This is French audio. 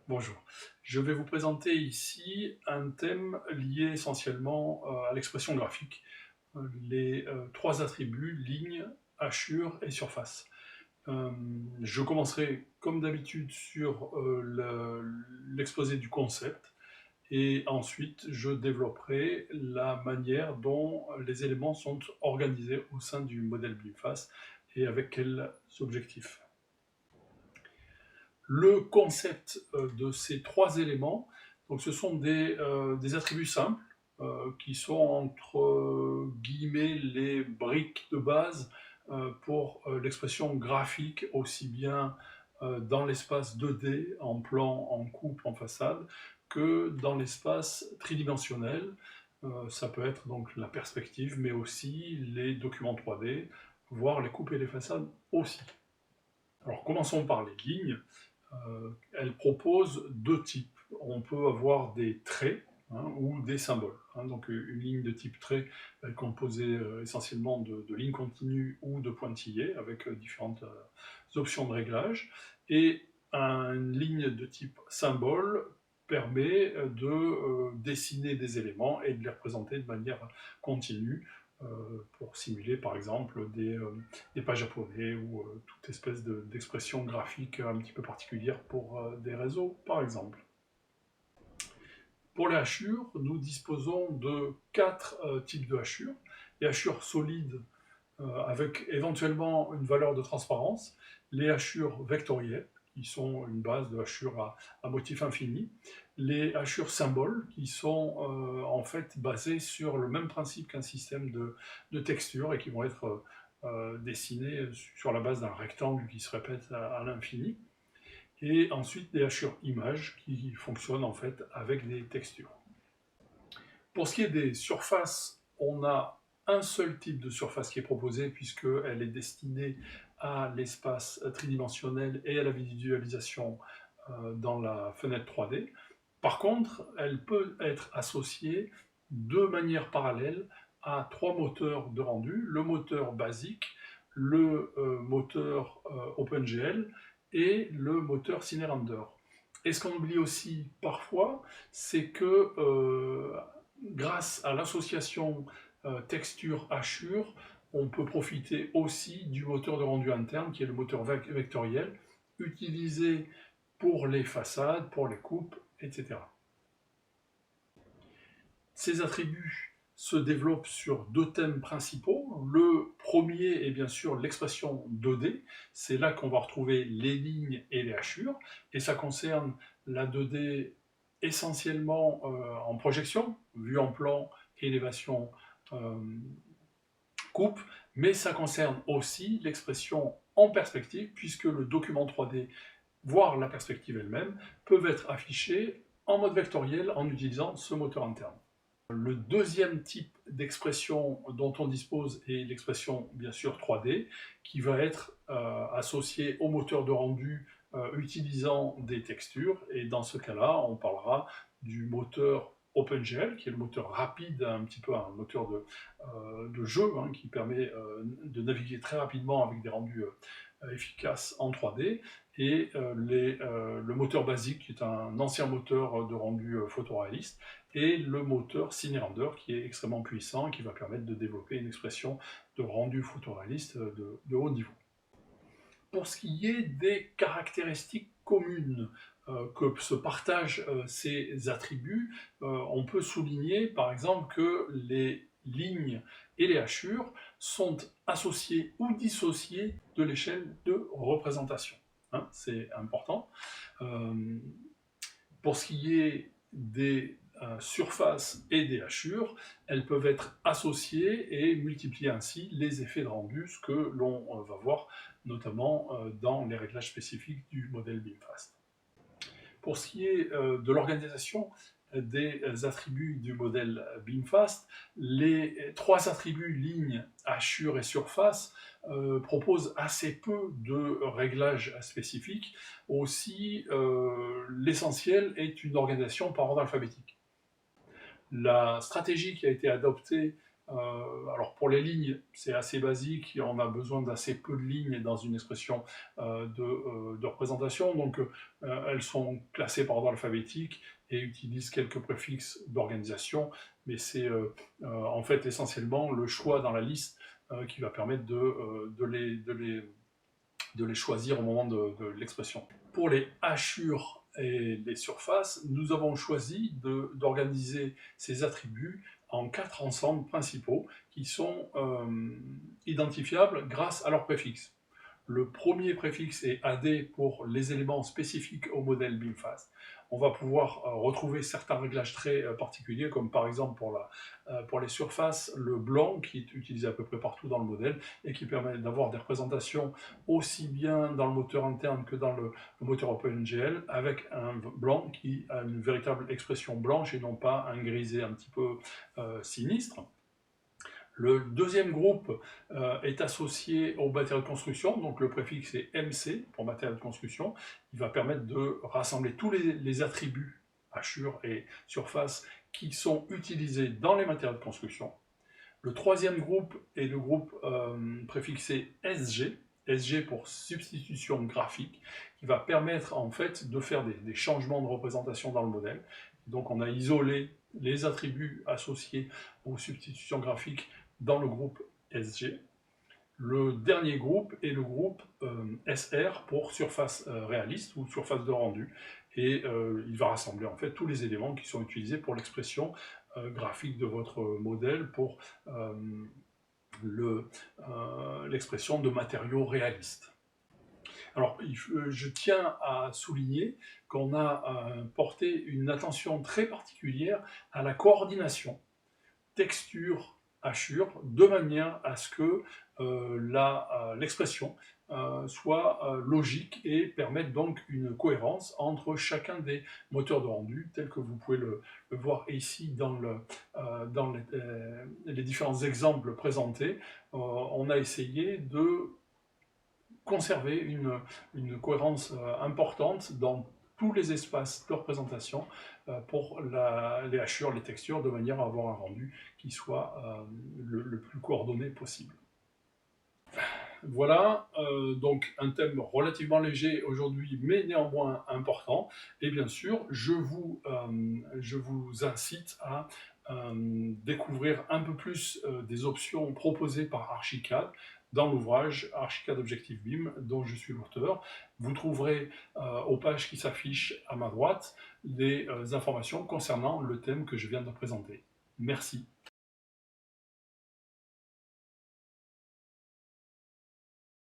Bonjour, je vais vous présenter ici un thème lié essentiellement à l'expression graphique, les trois attributs, ligne, hachure et surface. Je commencerai comme d'habitude sur l'exposé du concept et ensuite je développerai la manière dont les éléments sont organisés au sein du modèle BIMFAS et avec quels objectifs. Le concept de ces trois éléments, donc ce sont des attributs simples qui sont entre guillemets les briques de base pour l'expression graphique, aussi bien dans l'espace 2D, en plan, en coupe, en façade, que dans l'espace tridimensionnel. Ça peut être donc la perspective, mais aussi les documents 3D, voire les coupes et les façades aussi. Alors commençons par les lignes. Elle propose deux types. On peut avoir des traits ou des symboles. Donc une ligne de type trait est composée essentiellement de lignes continues ou de pointillés avec différentes options de réglage. Et une ligne de type symbole permet de dessiner des éléments et de les représenter de manière continue pour simuler par exemple des pages japonais ou toute espèce d'expression graphique un petit peu particulière pour des réseaux par exemple. Pour les hachures, nous disposons de quatre types de hachures. Les hachures solides avec éventuellement une valeur de transparence, les hachures vectorielles, qui sont une base de hachures à motif infini, les hachures symboles, qui sont en fait basées sur le même principe qu'un système de textures et qui vont être dessinées sur la base d'un rectangle qui se répète à l'infini, et ensuite des hachures images qui fonctionnent en fait avec des textures. Pour ce qui est des surfaces, on a un seul type de surface qui est proposé puisqu'elle est destinée à l'espace tridimensionnel et à la visualisation dans la fenêtre 3D. Par contre, elle peut être associée de manière parallèle à trois moteurs de rendu, le moteur basique, le moteur OpenGL et le moteur CineRender. Et ce qu'on oublie aussi parfois, c'est que grâce à l'association texture-hachure, on peut profiter aussi du moteur de rendu interne, qui est le moteur vectoriel, utilisé pour les façades, pour les coupes, etc. Ces attributs se développent sur deux thèmes principaux. Le premier est bien sûr l'expression 2D. C'est là qu'on va retrouver les lignes et les hachures. Et ça concerne la 2D essentiellement en projection, vue en plan, élévation, coupe, mais ça concerne aussi l'expression en perspective, puisque le document 3D, voire la perspective elle-même, peuvent être affichés en mode vectoriel en utilisant ce moteur interne. Le deuxième type d'expression dont on dispose est l'expression bien sûr 3D, qui va être associée au moteur de rendu utilisant des textures, et dans ce cas-là, on parlera du moteur OpenGL, qui est le moteur rapide, un petit peu un moteur de jeu, qui permet de naviguer très rapidement avec des rendus efficaces en 3D, et le moteur basique, qui est un ancien moteur de rendu photoréaliste, et le moteur CineRender, qui est extrêmement puissant, qui va permettre de développer une expression de rendu photoréaliste de haut niveau. Pour ce qui est des caractéristiques communes que se partagent ces attributs, on peut souligner par exemple que les lignes et les hachures sont associées ou dissociées de l'échelle de représentation. C'est important. Pour ce qui est des surfaces et des hachures, elles peuvent être associées et multiplier ainsi les effets de rendu, ce que l'on va voir notamment dans les réglages spécifiques du modèle BIMFAST. Pour ce qui est de l'organisation des attributs du modèle BIMFAST, les trois attributs ligne, hachure et surface proposent assez peu de réglages spécifiques. Aussi, l'essentiel est une organisation par ordre alphabétique. La stratégie qui a été adoptée Alors pour les lignes, c'est assez basique, on a besoin d'assez peu de lignes dans une expression de représentation, donc elles sont classées par ordre alphabétique et utilisent quelques préfixes d'organisation, mais c'est en fait essentiellement le choix dans la liste qui va permettre de les choisir au moment de l'expression. Pour les hachures et les surfaces, nous avons choisi d'organiser ces attributs en 4 ensembles principaux qui sont identifiables grâce à leur préfixe. Le premier préfixe est AD pour les éléments spécifiques au modèle BIMFAST. On va pouvoir retrouver certains réglages très particuliers, comme par exemple pour les surfaces, le blanc qui est utilisé à peu près partout dans le modèle et qui permet d'avoir des représentations aussi bien dans le moteur interne que dans le moteur OpenGL, avec un blanc qui a une véritable expression blanche et non pas un grisé un petit peu sinistre. Le deuxième groupe est associé au matériau de construction, donc le préfixe est MC pour matériau de construction. Il va permettre de rassembler tous les attributs, hachures et surfaces, qui sont utilisés dans les matériaux de construction. Le troisième groupe est le groupe préfixé SG, SG pour substitution graphique, qui va permettre en fait de faire des changements de représentation dans le modèle. Donc on a isolé les attributs associés aux substitutions graphiques dans le groupe SG. Le dernier groupe est le groupe SR pour surface réaliste ou surface de rendu. Et il va rassembler en fait tous les éléments qui sont utilisés pour l'expression graphique de votre modèle pour l'expression de matériaux réalistes. Alors, je tiens à souligner qu'on a porté une attention très particulière à la coordination texture, hachure, de manière à ce que l'expression soit logique et permette donc une cohérence entre chacun des moteurs de rendu, tel que vous pouvez le voir ici dans les différents exemples présentés. On a essayé de conserver une cohérence importante dans tous les espaces de représentation pour les hachures, les textures, de manière à avoir un rendu qui soit le plus coordonné possible. Voilà, donc un thème relativement léger aujourd'hui, mais néanmoins important. Et bien sûr, je vous incite à découvrir un peu plus des options proposées par Archicad dans l'ouvrage Archicad Objective BIM, dont je suis l'auteur. Vous trouverez aux pages qui s'affichent à ma droite des informations concernant le thème que je viens de présenter. Merci.